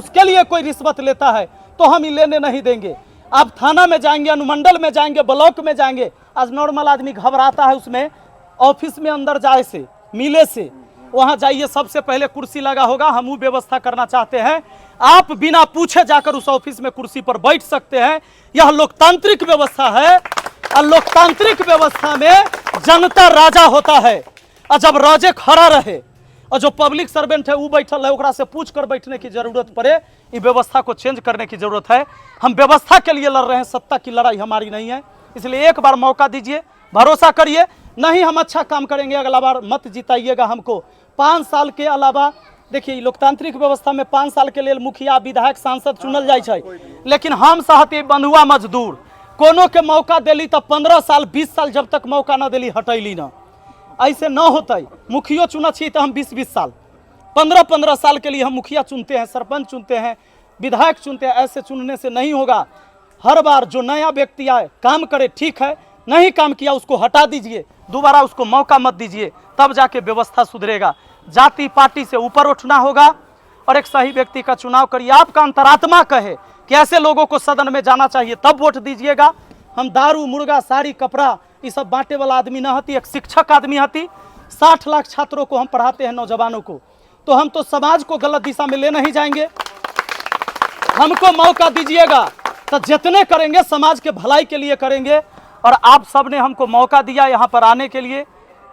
उसके लिए कोई रिश्वत लेता है तो हम ही लेने नहीं देंगे। आप थाना में जाएंगे, अनुमंडल में जाएंगे, ब्लॉक में जाएंगे, आज नॉर्मल आदमी घबराता है उसमें ऑफिस में अंदर जाए से, मिले से, वहां जाइए सबसे पहले कुर्सी लगा होगा, हम वो व्यवस्था करना चाहते हैं। आप बिना पूछे जाकर उस ऑफिस में कुर्सी पर बैठ सकते हैं। यह लोकतांत्रिक व्यवस्था है और लोकतांत्रिक व्यवस्था में जनता राजा होता है। और जब राजे खड़ा रहे और जो पब्लिक सर्वेंट है वो बैठल है, ओकरा से पूछ कर बैठने की जरूरत पड़े, ये व्यवस्था को चेंज करने की जरूरत है। हम व्यवस्था के लिए लड़ रहे हैं, सत्ता की लड़ाई हमारी नहीं है। इसलिए एक बार मौका दीजिए, भरोसा करिए, नहीं हम अच्छा काम करेंगे अगला बार मत जिताइएगा हमको। 5 साल के अलावा देखिए लोकतांत्रिक व्यवस्था में 5 साल के लिए मुखिया, विधायक, सांसद चुनल जाए छै, लेकिन हम सहते बंधुआ मजदूर कोनो के मौका दिली तो 15 साल 20 साल जब तक मौका न दिली हटैली ना, ऐसे न होते। मुखियो चुना चाहिए तो हम 20-20 साल 15-15 साल के लिए हम मुखिया चुनते हैं, सरपंच चुनते हैं, विधायक चुनते हैं। ऐसे चुनने से नहीं होगा। हर बार जो नया व्यक्ति आए काम करे, ठीक है, नहीं काम किया उसको हटा दीजिए, दोबारा उसको मौका मत दीजिए, तब जाके व्यवस्था सुधरेगा। जाति पार्टी से ऊपर उठना होगा और एक सही व्यक्ति का चुनाव करिए। आपका अंतरात्मा कहे कि ऐसे लोगों को सदन में जाना चाहिए, तब वोट दीजिएगा। हम दारू, मुर्गा, साड़ी, कपड़ा ये सब बांटे वाला आदमी न हती, एक शिक्षक आदमी हती। 60 लाख छात्रों को हम पढ़ाते हैं, नौजवानों को, तो हम तो समाज को गलत दिशा में ले नहीं जाएंगे। हमको मौका दीजिएगा तो जितने करेंगे समाज के भलाई के लिए करेंगे। और आप सब ने हमको मौका दिया यहाँ पर आने के लिए,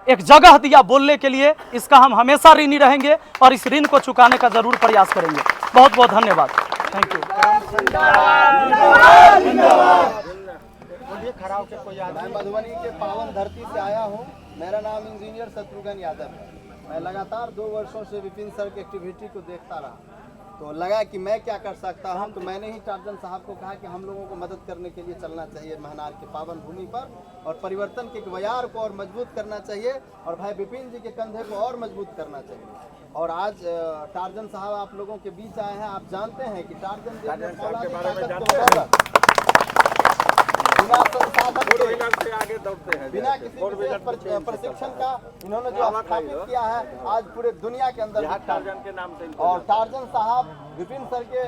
एक जगह दिया बोलने के लिए, इसका हम हमेशा ऋणी रहेंगे और इस ऋण को चुकाने का जरूर प्रयास करेंगे। बहुत बहुत धन्यवाद, थैंक यू। मैं मधुबनी के पावन धरती से आया हूँ। मेरा नाम इंजीनियर शत्रुघ्न यादव है। मैं लगातार 2 वर्षों से विपिन सर की एक्टिविटी को देखता रहा, तो लगा कि मैं क्या कर सकता हूं। तो मैंने ही टार्जन साहब को कहा कि हम लोगों को मदद करने के लिए चलना चाहिए महनार के पावन भूमि पर, और परिवर्तन के बयार को और मजबूत करना चाहिए, और भाई विपिन जी के कंधे को और मजबूत करना चाहिए। और आज टार्जन साहब आप लोगों के बीच आए हैं। आप जानते हैं कि टार्जन बिना किसी प्रशिक्षण का इन्होंने जो स्थापित किया है आज पूरे दुनिया के अंदर टार्जन के नाम से। और टार्जन साहब विपिन सर के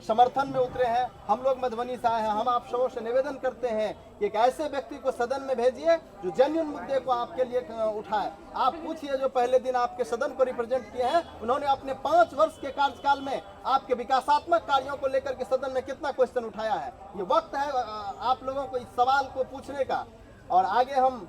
समर्थन में उतरे हैं। हम लोग मधुबनी से आए हैं। हम आप सबों से निवेदन करते हैं कि एक ऐसे व्यक्ति को सदन में भेजिए जो जेन्युइन मुद्दे को आपके लिए उठाए। आप पूछिए जो पहले दिन आपके सदन को रिप्रेजेंट किए हैं, उन्होंने अपने 5 वर्ष के कार्यकाल में आपके विकासात्मक कार्यों को लेकर के सदन में कितना क्वेश्चन उठाया है। ये वक्त है आप लोगों को इस सवाल को पूछने का। और आगे हम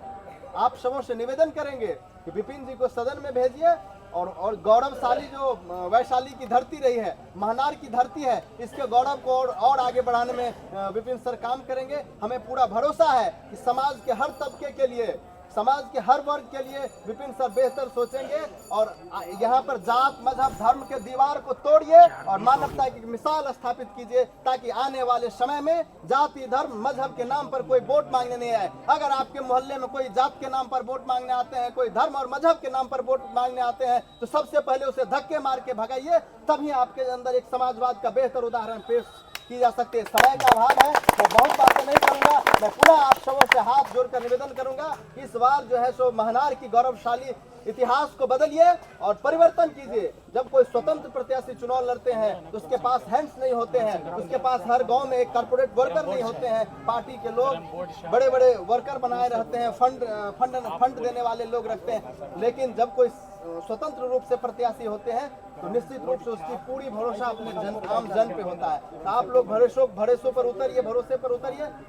आप सबों से निवेदन करेंगे कि विपिन जी को सदन में भेजिए, और गौरवशाली जो वैशाली की धरती रही है, महनार की धरती है, इसके गौरव को और आगे बढ़ाने में विपिन सर काम करेंगे। हमें पूरा भरोसा है कि समाज के हर तबके के लिए, समाज के हर वर्ग के लिए विपिन सर बेहतर सोचेंगे। और यहाँ पर जात, मजहब, धर्म के दीवार को तोड़िए और मानवता की मिसाल स्थापित कीजिए, ताकि आने वाले समय में जाति, धर्म, मजहब के नाम पर कोई वोट मांगने नहीं आए। अगर आपके मोहल्ले में कोई जात के नाम पर वोट मांगने आते हैं, कोई धर्म और मजहब के नाम पर वोट मांगने आते हैं, तो सबसे पहले उसे धक्के मार के भगाइए, तभी आपके अंदर एक समाजवाद का बेहतर उदाहरण पेश की जा सकती है। समय का अभाव है, मैं बहुत बातें नहीं करूंगा। मैं पुनः आप सबों से हाथ जोड़कर निवेदन करूंगा, इस बार जो है सो महनार की गौरवशाली इतिहास को बदलिए और परिवर्तन कीजिए। जब कोई स्वतंत्र प्रत्याशी चुनाव लड़ते हैं तो उसके पास हैंड्स नहीं होते हैं, उसके पास हर गांव में एक कॉर्पोरेट वर्कर नहीं होते हैं। पार्टी के लोग बड़े बड़े वर्कर बनाए रहते हैं, फंड देने वाले लोग रखते हैं। लेकिन जब कोई स्वतंत्र रूप से प्रत्याशी होते हैं तो निश्चित रूप से उसकी पूरी भरोसा अपने आम जन पे होता है। तो आप लोग भरोसे पर उतरिए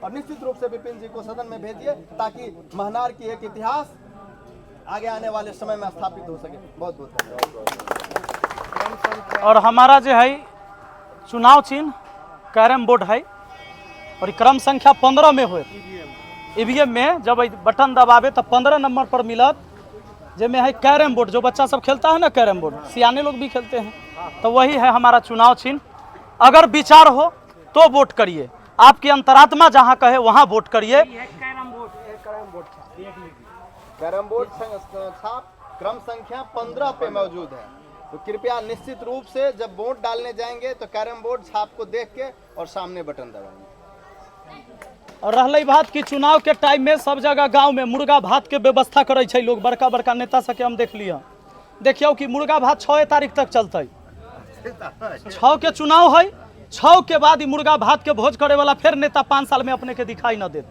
और निश्चित रूप से विपिन जी को सदन में भेजिए, ताकि महनार की एक इतिहास आगे आने वाले समय में स्थापित हो सके। बहुत बहुत धन्यवाद। और हमारा जो है चुनाव चिन्ह कैरम बोर्ड है और क्रम संख्या 15 में हुए। ईवीएम में जब बटन दबावे तो 15 नंबर पर मिलत, जिसमें है कैरम बोर्ड, जो बच्चा सब खेलता है ना कैरम बोर्ड, सियाने लोग भी खेलते हैं, तो वही है हमारा चुनाव चिन्ह। अगर विचार हो तो वोट करिए, आपकी अंतरात्मा जहां कहे वहां वोट करिए। कैरम बोर्ड छाप क्रम संख्या 15 पे मौजूद है, तो कृपया निश्चित रूप से जब वोट डालने जाएंगे तो कैरम बोर्ड छाप को देख के और सामने बटन दबाएंगे। और रहलै बात कि चुनाव के टाइम में सब जगह गांव में मुर्गा भात के व्यवस्था करे छै लोग, बड़का बड़का नेता सबके हम देख लिया। देखियो कि मुर्गा भात 6 तारीख तक चलते, 6 के चुनाव है, 6 के बाद ये मुर्गा भात के भोज करे वाला फिर नेता 5 साल में अपने के दिखाई न दे।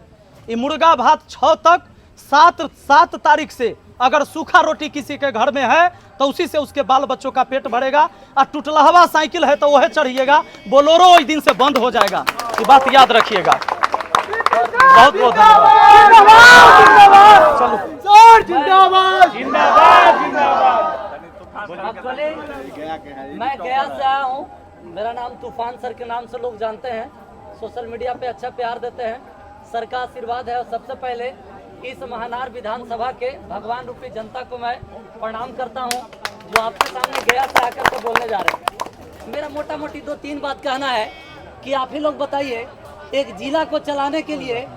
ये मुर्गा भात 6 तक 7 तारीख से अगर सूखा रोटी किसी के घर में है तो उसी से उसके बाल बच्चों का पेट भरेगा, और टुटलहवा साइकिल है तो वह चढ़िएगा, बोलोरो उस दिन से बंद हो जाएगा। ये बात याद रखिएगा। बहुत बहुत धन्यवाद। चलो मैं गया से आया हूँ। मेरा नाम तूफान सर के नाम से लोग जानते हैं, सोशल मीडिया पे अच्छा प्यार देते हैं। सर का आशीर्वाद है। और सबसे पहले इस महानार विधानसभा के भगवान रूपी जनता को मैं प्रणाम करता हूँ, जो आपके सामने गया से आकर के बोलने जा रहे हैं। मेरा मोटा मोटी 2-3 बात कहना है कि आप ही लोग बताइए, एक जिला को चलाने के लिए